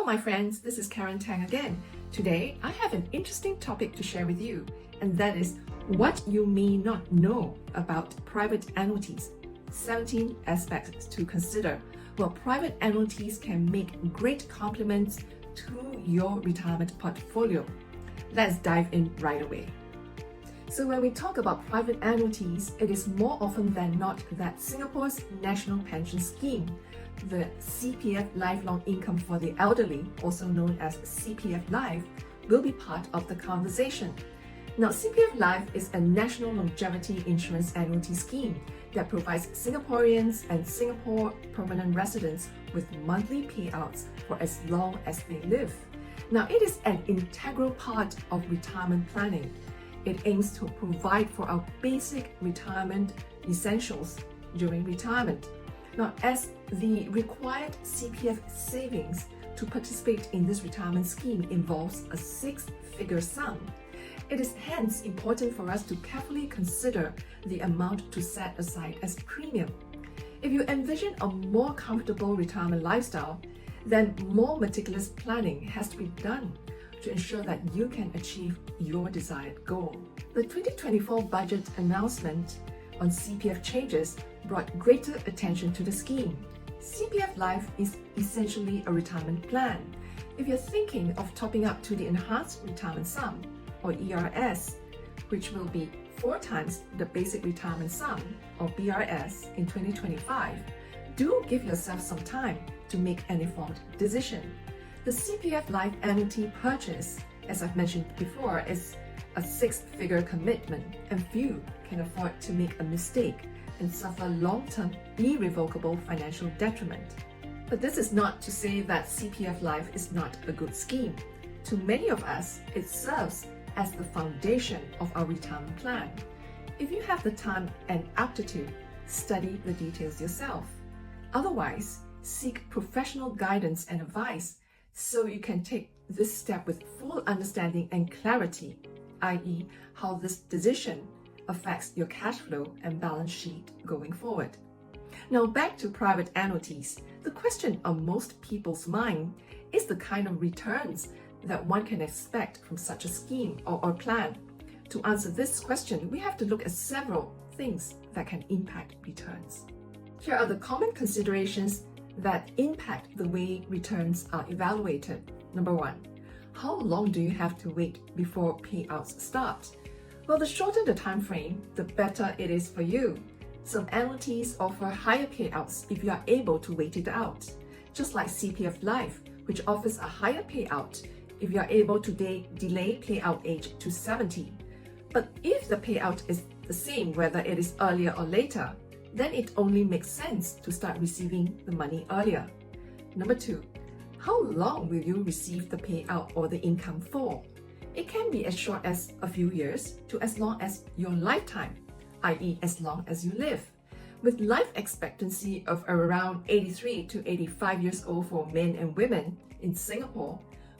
my friends, this is Tang again. Today, I have an interesting topic to share with you, and that is what you may not know about private annuities. 17 aspects to consider. Well, private annuities can make great complements to your retirement portfolio. Let's dive in right away. So when we talk about private annuities, it is more often than not that Singapore's National Pension Scheme, the CPF Lifelong Income for the Elderly, also known as CPF Life, will be part of the conversation. Now, CPF Life is a national longevity insurance annuity scheme that provides Singaporeans and Singapore permanent residents with monthly payouts for as long as they live. Now, it is an integral part of retirement planning. It aims to provide for our basic retirement essentials during retirement. Now, as the required CPF savings to participate in this retirement scheme involves a six-figure sum, it is hence important for us to carefully consider the amount to set aside as premium. If you envision a more comfortable retirement lifestyle, then more meticulous planning has to be done to ensure that you can achieve your desired goal. The 2024 budget announcement on CPF changes brought greater attention to the scheme. CPF Life is essentially a retirement plan. If you're thinking of topping up to the Enhanced Retirement Sum, or ERS, which will be 4 times the basic retirement sum, or BRS, in 2025, do give yourself some time to make an informed decision. The CPF Life annuity purchase, as I've mentioned before, is a six-figure commitment, and few can afford to make a mistake and suffer long-term irrevocable financial detriment. But this is not to say that CPF Life is not a good scheme. To many of us, it serves as the foundation of our retirement plan. If you have the time and aptitude, study the details yourself. Otherwise, seek professional guidance and advice so you can take this step with full understanding and clarity, i.e., how this decision affects your cash flow and balance sheet going forward. Now, back to private annuities. The question on most people's mind is the kind of returns that one can expect from such a scheme or plan. To answer this question, we have to look at several things that can impact returns. Here are the common considerations that impact the way returns are evaluated. Number 1, how long do you have to wait before payouts start? Well, the shorter the time frame, the better it is for you. Some annuities offer higher payouts if you are able to wait it out, just like CPF Life, which offers a higher payout if you are able to delay payout age to 70. But if the payout is the same whether it is earlier or later, then it only makes sense to start receiving the money earlier. Number 2, how long will you receive the payout or the income for? It can be as short as a few years to as long as your lifetime, i.e. as long as you live. With life expectancy of around 83 to 85 years old for men and women in Singapore,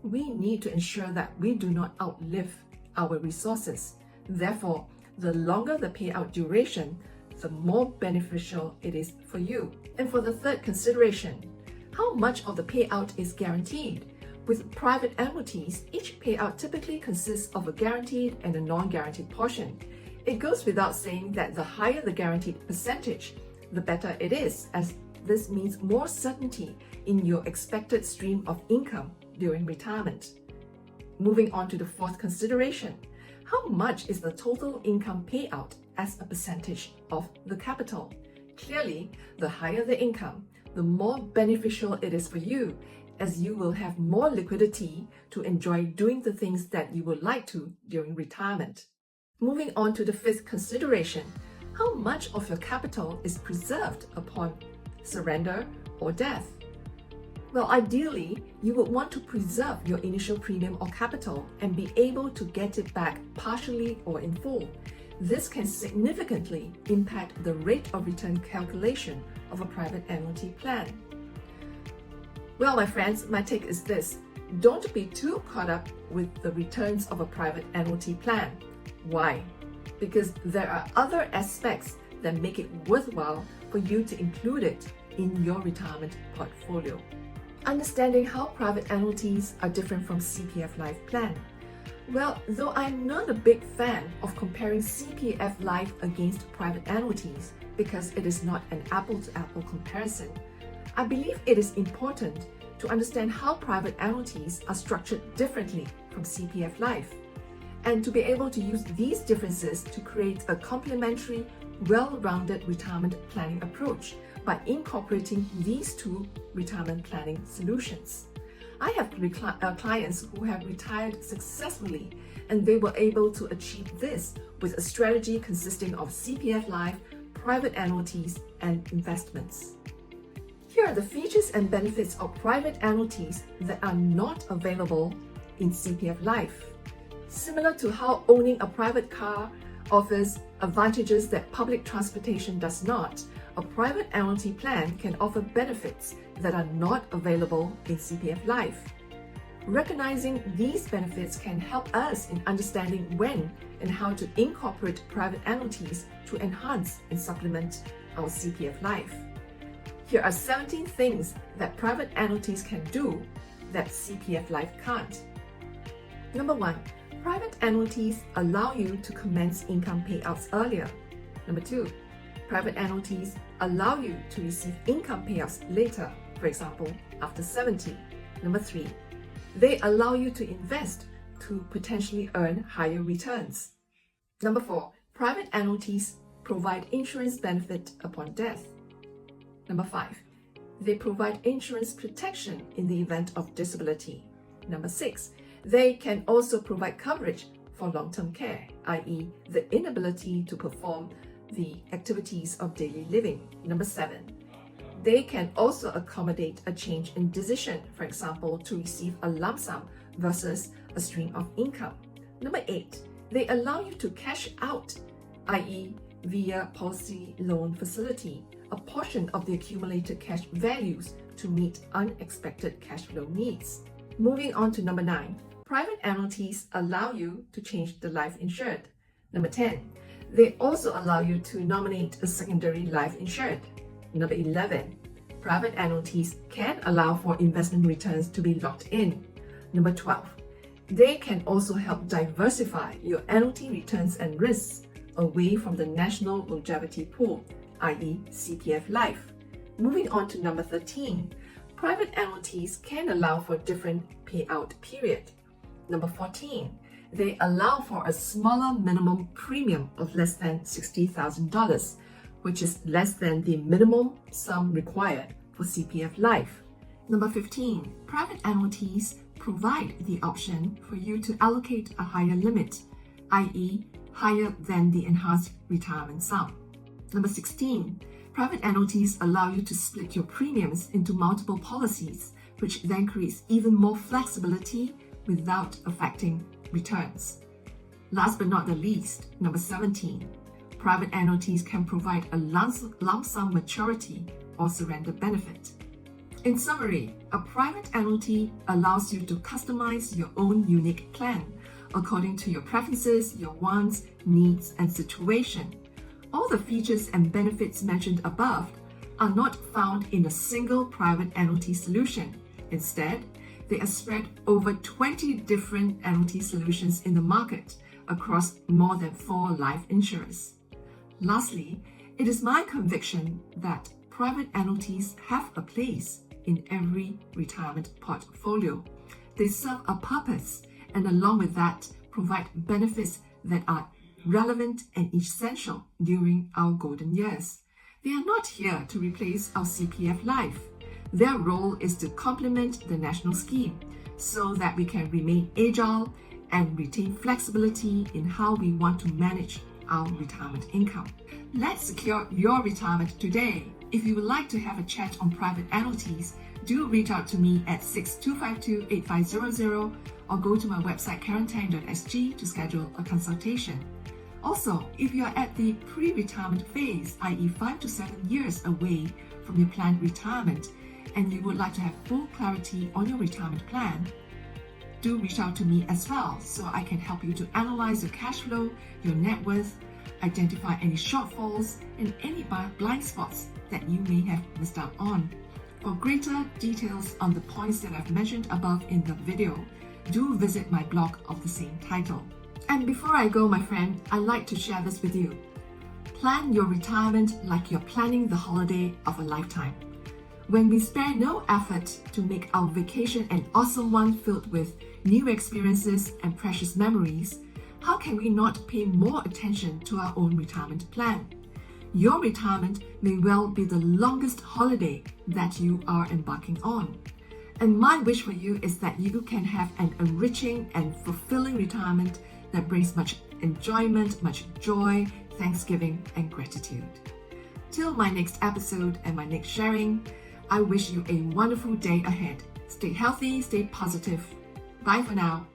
we need to ensure that we do not outlive our resources. Therefore, the longer the payout duration, the more beneficial it is for you. And for the third consideration, how much of the payout is guaranteed? With private annuities, each payout typically consists of a guaranteed and a non-guaranteed portion. It goes without saying that the higher the guaranteed percentage, the better it is, as this means more certainty in your expected stream of income during retirement. Moving on to the fourth consideration, how much is the total income payout as a percentage of the capital? Clearly, the higher the income, the more beneficial it is for you, as you will have more liquidity to enjoy doing the things that you would like to during retirement. Moving on to the fifth consideration, how much of your capital is preserved upon surrender or death? Well, ideally, you would want to preserve your initial premium or capital and be able to get it back partially or in full. This can significantly impact the rate of return calculation of a private annuity plan. Well, my friends, my take is this: don't be too caught up with the returns of a private annuity plan. Why? Because there are other aspects that make it worthwhile for you to include it in your retirement portfolio. Understanding how private annuities are different from CPF Life plan. Well, though I'm not a big fan of comparing CPF Life against private annuities because it is not an apple-to-apple comparison, I believe it is important to understand how private annuities are structured differently from CPF Life, and to be able to use these differences to create a complementary, well-rounded retirement planning approach by incorporating these two retirement planning solutions. I have clients who have retired successfully, and they were able to achieve this with a strategy consisting of CPF Life, private annuities, and investments. Here are the features and benefits of private annuities that are not available in CPF Life. Similar to how owning a private car offers advantages that public transportation does not, a private annuity plan can offer benefits that are not available in CPF Life. Recognizing these benefits can help us in understanding when and how to incorporate private annuities to enhance and supplement our CPF Life. Here are 17 things that private annuities can do that CPF Life can't. Number 1. Private annuities allow you to commence income payouts earlier. Number 2. Private annuities allow you to receive income payouts later, for example, after 70. Number 3. They allow you to invest to potentially earn higher returns. Number 4. Private annuities provide insurance benefit upon death. Number 5. They provide insurance protection in the event of disability. Number 6. They can also provide coverage for long-term care, i.e., the inability to perform the activities of daily living. Number 7. They can also accommodate a change in decision, for example, to receive a lump sum versus a stream of income. Number 8. They allow you to cash out, i.e., via policy loan facility, a portion of the accumulated cash values to meet unexpected cash flow needs. Moving on to number 9. Private annuities allow you to change the life insured. Number 10. They also allow you to nominate a secondary life insured. Number 11. Private annuities can allow for investment returns to be locked in. Number 12. They can also help diversify your annuity returns and risks away from the National Longevity Pool, i.e. CPF Life. Moving on to number 13. Private annuities can allow for different payout period. Number 14. They allow for a smaller minimum premium of less than $60,000, which is less than the minimum sum required for CPF Life. Number 15. Private annuities provide the option for you to allocate a higher limit, i.e. higher than the enhanced retirement sum. Number 16. Private annuities allow you to split your premiums into multiple policies, which then creates even more flexibility without affecting returns. Last but not the least, number 17. Private annuities can provide a lump sum maturity or surrender benefit. In summary, a private annuity allows you to customize your own unique plan according to your preferences, your wants, needs, and situation. All the features and benefits mentioned above are not found in a single private annuity solution. Instead, they are spread over 20 different annuity solutions in the market across more than 4 life insurers. Lastly, it is my conviction that private annuities have a place in every retirement portfolio. They serve a purpose, and along with that, provide benefits that are relevant and essential during our golden years. They are not here to replace our CPF Life. Their role is to complement the national scheme so that we can remain agile and retain flexibility in how we want to manage our retirement income. Let's secure your retirement today. If you would like to have a chat on private annuities, do reach out to me at 6252-8500 or go to my website karentang.sg to schedule a consultation. Also, if you are at the pre-retirement phase, i.e. 5 to 7 years away from your planned retirement, and you would like to have full clarity on your retirement plan, do reach out to me as well so I can help you to analyze your cash flow, your net worth, identify any shortfalls and any blind spots that you may have missed out on. For greater details on the points that I've mentioned above in the video, do visit my blog of the same title. And before I go, my friend, I'd like to share this with you. Plan your retirement like you're planning the holiday of a lifetime. When we spare no effort to make our vacation an awesome one filled with new experiences and precious memories, how can we not pay more attention to our own retirement plan? Your retirement may well be the longest holiday that you are embarking on. And my wish for you is that you can have an enriching and fulfilling retirement that brings much enjoyment, much joy, thanksgiving, and gratitude. Till my next episode and my next sharing, I wish you a wonderful day ahead. Stay healthy, stay positive. Bye for now.